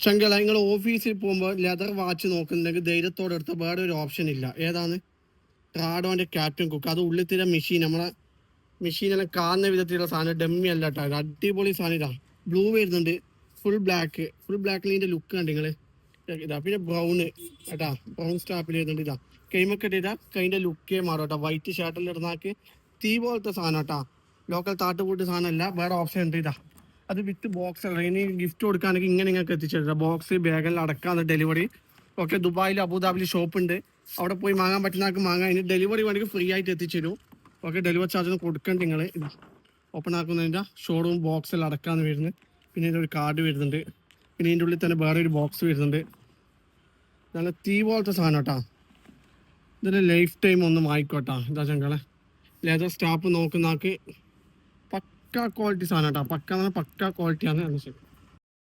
ചങ്കള നിങ്ങൾ ഓഫീസിൽ പോകുമ്പോൾ ലെതർ വാച്ച് നോക്കുന്നുണ്ടെങ്കിൽ ധൈര്യത്തോടെ എടുത്ത വേറെ ഒരു ഓപ്ഷൻ ഇല്ല. ഏതാണ്? റാഡോന്റെ ക്യാപ്റ്റൻ കുക്ക്. അത് ഉള്ളിത്തിര മെഷീൻ, നമ്മളെ മെഷീനെല്ലാം കാണുന്ന വിധത്തിലുള്ള സാധനം, ഡമ്മി അല്ല കേട്ടോ. അടിപൊളി സാധനം. ഇതാ ബ്ലൂ വരുന്നുണ്ട്, ഫുൾ ബ്ലാക്കിൽ ഇതിന്റെ ലുക്ക് കണ്ട് നിങ്ങള്. ഇതാ പിന്നെ ബ്രൗണ് കേട്ടാ, ബ്രൗൺ സ്റ്റാപ്പിൽ വരുന്നുണ്ട്. ഇതാ കൈമൊക്കെ ഇതാ കൈന്റെ ലുക്കേ മാറും കേട്ടോ. വൈറ്റ് ഷർട്ടിൽ ഇടുന്നാക്ക് തീ പോലത്തെ സാധനം കേട്ടാ. ലോക്കൽ താട്ടുകൂട്ട് സാധനമല്ല, വേറെ ഓപ്ഷൻ ഉണ്ട്. ഇതാ അത് വിത്ത് ബോക്സ് അല്ല. ഇനി ഗിഫ്റ്റ് കൊടുക്കുകയാണെങ്കിൽ ഇങ്ങനെ നിങ്ങൾക്ക് എത്തിച്ചിട്ടാ. ബോക്സ് ബാഗെല്ലാം അടക്കാന്ന് ഡെലിവറി. ഓക്കെ, ദുബായിൽ അബുദാബിയിൽ ഷോപ്പ് ഉണ്ട്, അവിടെ പോയി വാങ്ങാൻ പറ്റുന്നവർക്ക് വാങ്ങാം. ഇനി ഡെലിവറി വേണമെങ്കിൽ ഫ്രീ ആയിട്ട് എത്തിച്ചേരും. ഓക്കെ, ഡെലിവറി ചാർജ് കൊടുക്കണ്ട നിങ്ങൾ. ഇതാ ഓപ്പൺ ആക്കുന്നതിൻ്റെ ഷോറൂം ബോക്സിൽ അടക്കാന്ന് വരുന്നത്. പിന്നെ ഇതിൻ്റെ ഒരു കാർഡ് വരുന്നുണ്ട്. പിന്നെ ഇതിൻ്റെ ഉള്ളിൽ തന്നെ വേറെ ഒരു ബോക്സ് വരുന്നുണ്ട്. നല്ല തീ പോലത്തെ സാധനം കേട്ടോ. ഇതിൻ്റെ ലൈഫ് ടൈം ഒന്നും വായിക്കോട്ടാ. ഇതാ ചങ്കളെ ലെതർ സ്റ്റാപ്പ് നോക്കുന്നവർക്ക് പക്ക ക്വാളിറ്റി സാധനം കേട്ടോ. പക്ക ക്വാളിറ്റിയാണ്. ശരി.